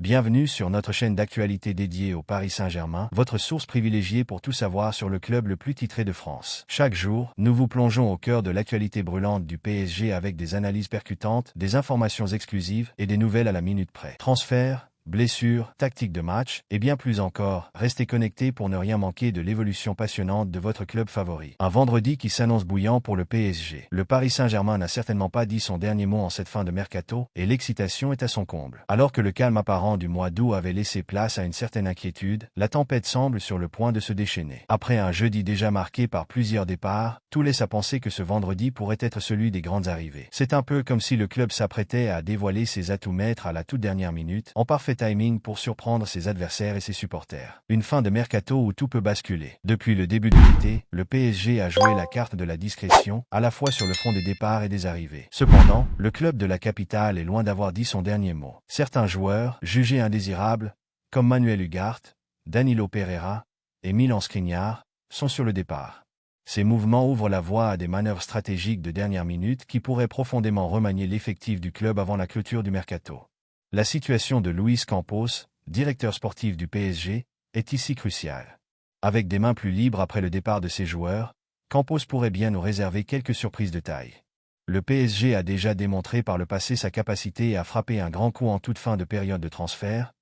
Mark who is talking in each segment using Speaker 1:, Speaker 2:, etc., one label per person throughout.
Speaker 1: Bienvenue sur notre chaîne d'actualité dédiée au Paris Saint-Germain, votre source privilégiée pour tout savoir sur le club le plus titré de France. Chaque jour, nous vous plongeons au cœur de l'actualité brûlante du PSG avec des analyses percutantes, des informations exclusives et des nouvelles à la minute près. Transferts, blessures, tactiques de match et bien plus encore, restez connectés pour ne rien manquer de l'évolution passionnante de votre club favori. Un vendredi qui s'annonce bouillant pour le PSG. Le Paris Saint-Germain n'a certainement pas dit son dernier mot en cette fin de mercato et l'excitation est à son comble. Alors que le calme apparent du mois d'août avait laissé place à une certaine inquiétude, la tempête semble sur le point de se déchaîner. Après un jeudi déjà marqué par plusieurs départs, tout laisse à penser que ce vendredi pourrait être celui des grandes arrivées. C'est un peu comme si le club s'apprêtait à dévoiler ses atouts maîtres à la toute dernière minute, en parfait timing pour surprendre ses adversaires et ses supporters. Une fin de mercato où tout peut basculer. Depuis le début de l'été, le PSG a joué la carte de la discrétion, à la fois sur le front des départs et des arrivées. Cependant, le club de la capitale est loin d'avoir dit son dernier mot. Certains joueurs, jugés indésirables, comme Manuel Ugarte, Danilo Pereira et Milan Skriniar, sont sur le départ. Ces mouvements ouvrent la voie à des manœuvres stratégiques de dernière minute qui pourraient profondément remanier l'effectif du club avant la clôture du mercato. La situation de Luis Campos, directeur sportif du PSG, est ici cruciale. Avec des mains plus libres après le départ de ses joueurs, Campos pourrait bien nous réserver quelques surprises de taille. Le PSG a déjà démontré par le passé sa capacité à frapper un grand coup en toute fin de période de transfert,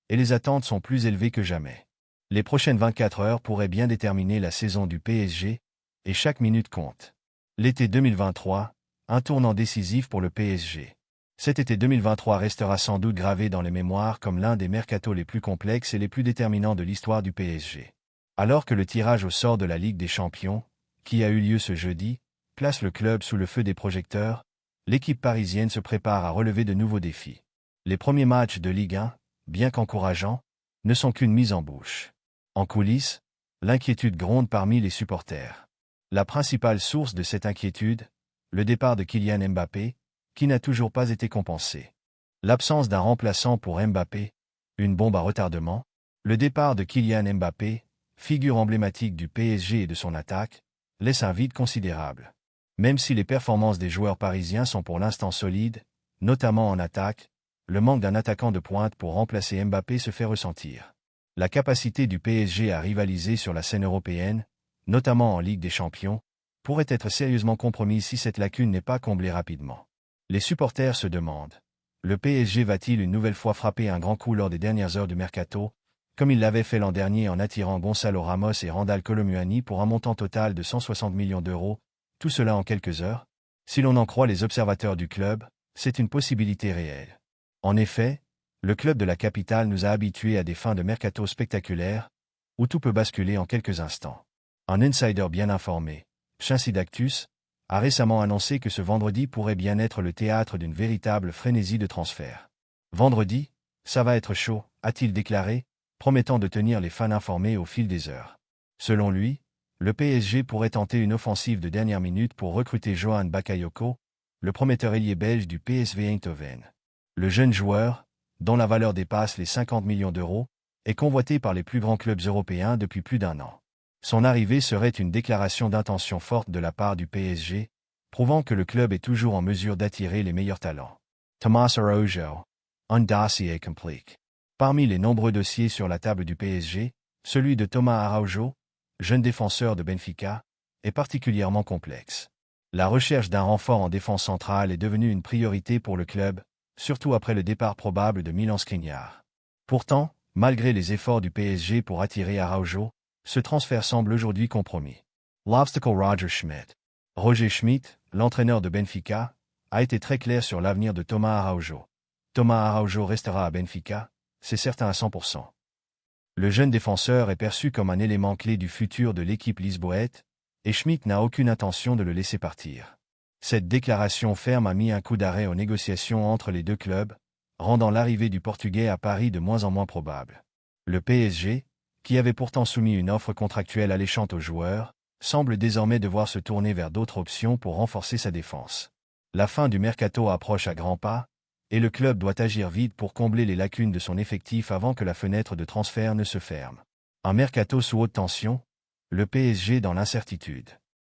Speaker 1: et les attentes sont plus élevées que jamais. Les prochaines 24 heures pourraient bien déterminer la saison du PSG, et chaque minute compte. L'été 2023, un tournant décisif pour le PSG. Cet été 2023 restera sans doute gravé dans les mémoires comme l'un des mercatos les plus complexes et les plus déterminants de l'histoire du PSG. Alors que le tirage au sort de la Ligue des Champions, qui a eu lieu ce jeudi, place le club sous le feu des projecteurs, l'équipe parisienne se prépare à relever de nouveaux défis. Les premiers matchs de Ligue 1, bien qu'encourageants, ne sont qu'une mise en bouche. En coulisses, l'inquiétude gronde parmi les supporters. La principale source de cette inquiétude, le départ de Kylian Mbappé, qui n'a toujours pas été compensé. L'absence d'un remplaçant pour Mbappé, une bombe à retardement, le départ de Kylian Mbappé, figure emblématique du PSG et de son attaque, laisse un vide considérable. Même si les performances des joueurs parisiens sont pour l'instant solides, notamment en attaque, le manque d'un attaquant de pointe pour remplacer Mbappé se fait ressentir. La capacité du PSG à rivaliser sur la scène européenne, notamment en Ligue des Champions, pourrait être sérieusement compromise si cette lacune n'est pas comblée rapidement. Les supporters se demandent, le PSG va-t-il une nouvelle fois frapper un grand coup lors des dernières heures du mercato, comme il l'avait fait l'an dernier en attirant Gonçalo Ramos et Randal Colomuani pour un montant total de 160 millions d'euros, tout cela en quelques heures? Si l'on en croit les observateurs du club, c'est une possibilité réelle. En effet, le club de la capitale nous a habitués à des fins de mercato spectaculaires, où tout peut basculer en quelques instants. Un insider bien informé, Shinsidactus, a récemment annoncé que ce vendredi pourrait bien être le théâtre d'une véritable frénésie de transfert. Vendredi, ça va être chaud, a-t-il déclaré, promettant de tenir les fans informés au fil des heures. Selon lui, le PSG pourrait tenter une offensive de dernière minute pour recruter Johan Bakayoko, le prometteur ailier belge du PSV Eindhoven. Le jeune joueur, dont la valeur dépasse les 50 millions d'euros, est convoité par les plus grands clubs européens depuis plus d'un an. Son arrivée serait une déclaration d'intention forte de la part du PSG, prouvant que le club est toujours en mesure d'attirer les meilleurs talents. Thomas Araujo, un dossier complet. Parmi les nombreux dossiers sur la table du PSG, celui de Thomas Araujo, jeune défenseur de Benfica, est particulièrement complexe. La recherche d'un renfort en défense centrale est devenue une priorité pour le club, surtout après le départ probable de Milan Skriniar. Pourtant, malgré les efforts du PSG pour attirer Araujo, ce transfert semble aujourd'hui compromis. L'obstacle Roger Schmidt, l'entraîneur de Benfica, a été très clair sur l'avenir de Thomas Araujo. Thomas Araujo restera à Benfica, c'est certain à 100%. Le jeune défenseur est perçu comme un élément clé du futur de l'équipe lisboète, et Schmidt n'a aucune intention de le laisser partir. Cette déclaration ferme a mis un coup d'arrêt aux négociations entre les deux clubs, rendant l'arrivée du Portugais à Paris de moins en moins probable. Le PSG, qui avait pourtant soumis une offre contractuelle alléchante aux joueurs, semble désormais devoir se tourner vers d'autres options pour renforcer sa défense. La fin du mercato approche à grands pas, et le club doit agir vite pour combler les lacunes de son effectif avant que la fenêtre de transfert ne se ferme. Un mercato sous haute tension, le PSG dans l'incertitude.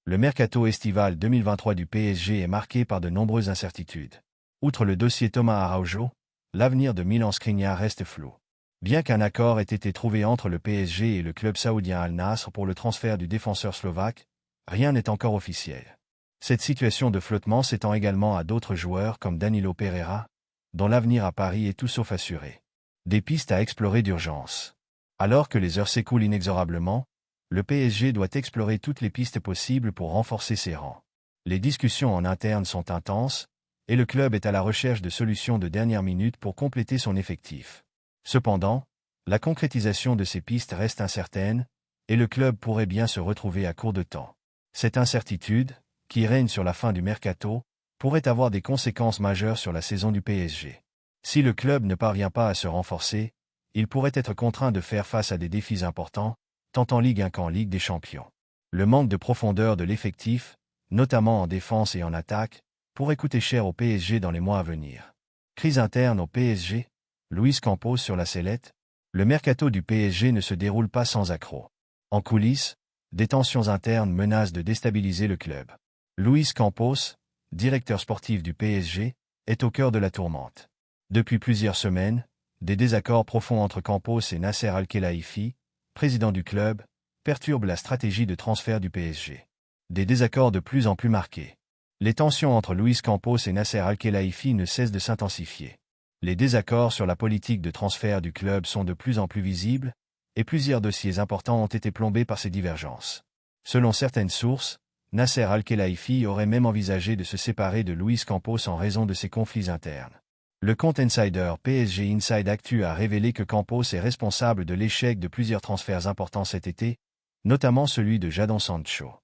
Speaker 1: Le mercato estival 2023 du PSG est marqué par de nombreuses incertitudes. Outre le dossier Thomas Araujo, l'avenir de Milan Skriniar reste flou. Bien qu'un accord ait été trouvé entre le PSG et le club saoudien Al Nasr pour le transfert du défenseur slovaque, rien n'est encore officiel. Cette situation de flottement s'étend également à d'autres joueurs comme Danilo Pereira, dont l'avenir à Paris est tout sauf assuré. Des pistes à explorer d'urgence. Alors que les heures s'écoulent inexorablement, le PSG doit explorer toutes les pistes possibles pour renforcer ses rangs. Les discussions en interne sont intenses, et le club est à la recherche de solutions de dernière minute pour compléter son effectif. Cependant, la concrétisation de ces pistes reste incertaine, et le club pourrait bien se retrouver à court de temps. Cette incertitude, qui règne sur la fin du mercato, pourrait avoir des conséquences majeures sur la saison du PSG. Si le club ne parvient pas à se renforcer, il pourrait être contraint de faire face à des défis importants, tant en Ligue 1 qu'en Ligue des Champions. Le manque de profondeur de l'effectif, notamment en défense et en attaque, pourrait coûter cher au PSG dans les mois à venir. Crise interne au PSG, Luis Campos sur la sellette, le mercato du PSG ne se déroule pas sans accroc. En coulisses, des tensions internes menacent de déstabiliser le club. Luis Campos, directeur sportif du PSG, est au cœur de la tourmente. Depuis plusieurs semaines, des désaccords profonds entre Campos et Nasser Al-Khelaifi, président du club, perturbent la stratégie de transfert du PSG. Des désaccords de plus en plus marqués. Les tensions entre Luis Campos et Nasser Al-Khelaifi ne cessent de s'intensifier. Les désaccords sur la politique de transfert du club sont de plus en plus visibles, et plusieurs dossiers importants ont été plombés par ces divergences. Selon certaines sources, Nasser Al-Khelaifi aurait même envisagé de se séparer de Luis Campos en raison de ces conflits internes. Le compte insider PSG Inside Actu a révélé que Campos est responsable de l'échec de plusieurs transferts importants cet été, notamment celui de Jadon Sancho.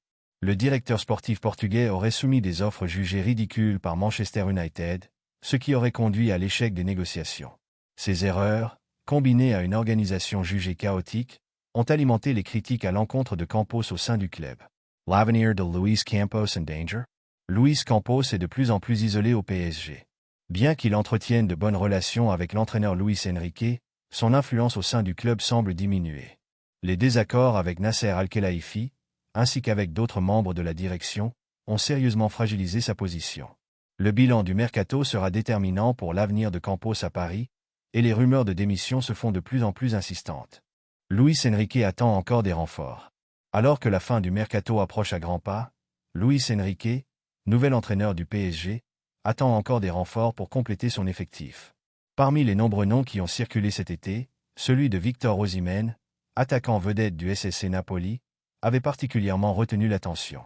Speaker 1: Le directeur sportif portugais aurait soumis des offres jugées ridicules par Manchester United, ce qui aurait conduit à l'échec des négociations. Ces erreurs, combinées à une organisation jugée chaotique, ont alimenté les critiques à l'encontre de Campos au sein du club. L'avenir de Luis Campos in danger? Luis Campos est de plus en plus isolé au PSG. Bien qu'il entretienne de bonnes relations avec l'entraîneur Luis Enrique, son influence au sein du club semble diminuer. Les désaccords avec Nasser Al-Khelaifi, ainsi qu'avec d'autres membres de la direction, ont sérieusement fragilisé sa position. Le bilan du mercato sera déterminant pour l'avenir de Campos à Paris, et les rumeurs de démission se font de plus en plus insistantes. Luis Enrique attend encore des renforts. Alors que la fin du mercato approche à grands pas, Luis Enrique, nouvel entraîneur du PSG, attend encore des renforts pour compléter son effectif. Parmi les nombreux noms qui ont circulé cet été, celui de Victor Osimhen, attaquant vedette du SSC Napoli, avait particulièrement retenu l'attention.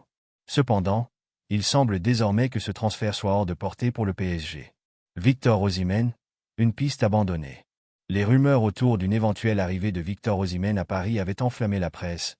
Speaker 1: Cependant, il semble désormais que ce transfert soit hors de portée pour le PSG. Victor Osimhen, une piste abandonnée. Les rumeurs autour d'une éventuelle arrivée de Victor Osimhen à Paris avaient enflammé la presse,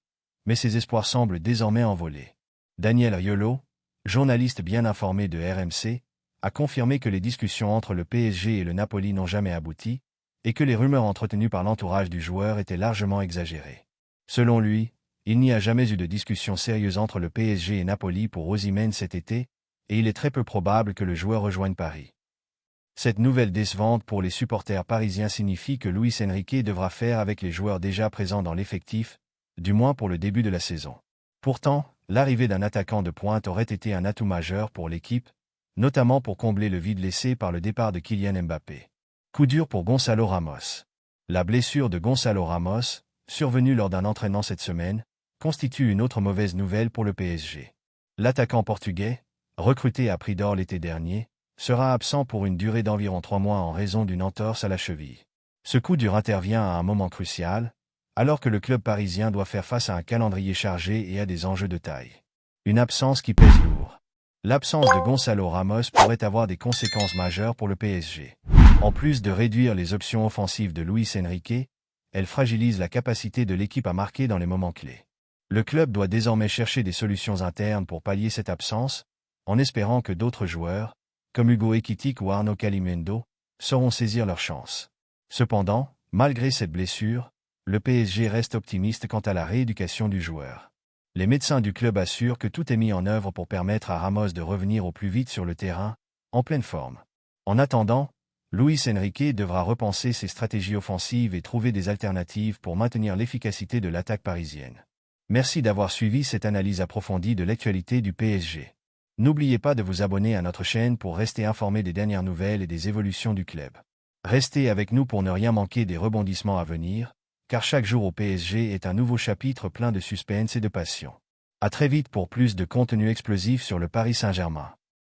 Speaker 1: mais ses espoirs semblent désormais envolés. Daniel Riolo, journaliste bien informé de RMC, a confirmé que les discussions entre le PSG et le Napoli n'ont jamais abouti, et que les rumeurs entretenues par l'entourage du joueur étaient largement exagérées. Selon lui, il n'y a jamais eu de discussion sérieuse entre le PSG et Napoli pour Osimhen cet été, et il est très peu probable que le joueur rejoigne Paris. Cette nouvelle décevante pour les supporters parisiens signifie que Luis Enrique devra faire avec les joueurs déjà présents dans l'effectif, du moins pour le début de la saison. Pourtant, l'arrivée d'un attaquant de pointe aurait été un atout majeur pour l'équipe, notamment pour combler le vide laissé par le départ de Kylian Mbappé. Coup dur pour Gonçalo Ramos. La blessure de Gonçalo Ramos, survenue lors d'un entraînement cette semaine, constitue une autre mauvaise nouvelle pour le PSG. L'attaquant portugais, recruté à prix d'or l'été dernier, sera absent pour une durée d'environ 3 mois en raison d'une entorse à la cheville. Ce coup dur intervient à un moment crucial, alors que le club parisien doit faire face à un calendrier chargé et à des enjeux de taille. Une absence qui pèse lourd. L'absence de Gonçalo Ramos pourrait avoir des conséquences majeures pour le PSG. En plus de réduire les options offensives de Luis Enrique, elle fragilise la capacité de l'équipe à marquer dans les moments clés. Le club doit désormais chercher des solutions internes pour pallier cette absence, en espérant que d'autres joueurs, comme Hugo Ekitike ou Arnaud Calimendo, sauront saisir leur chance. Cependant, malgré cette blessure, le PSG reste optimiste quant à la rééducation du joueur. Les médecins du club assurent que tout est mis en œuvre pour permettre à Ramos de revenir au plus vite sur le terrain, en pleine forme. En attendant, Luis Enrique devra repenser ses stratégies offensives et trouver des alternatives pour maintenir l'efficacité de l'attaque parisienne. Merci d'avoir suivi cette analyse approfondie de l'actualité du PSG. N'oubliez pas de vous abonner à notre chaîne pour rester informé des dernières nouvelles et des évolutions du club. Restez avec nous pour ne rien manquer des rebondissements à venir, car chaque jour au PSG est un nouveau chapitre plein de suspense et de passion. À très vite pour plus de contenu explosif sur le Paris Saint-Germain.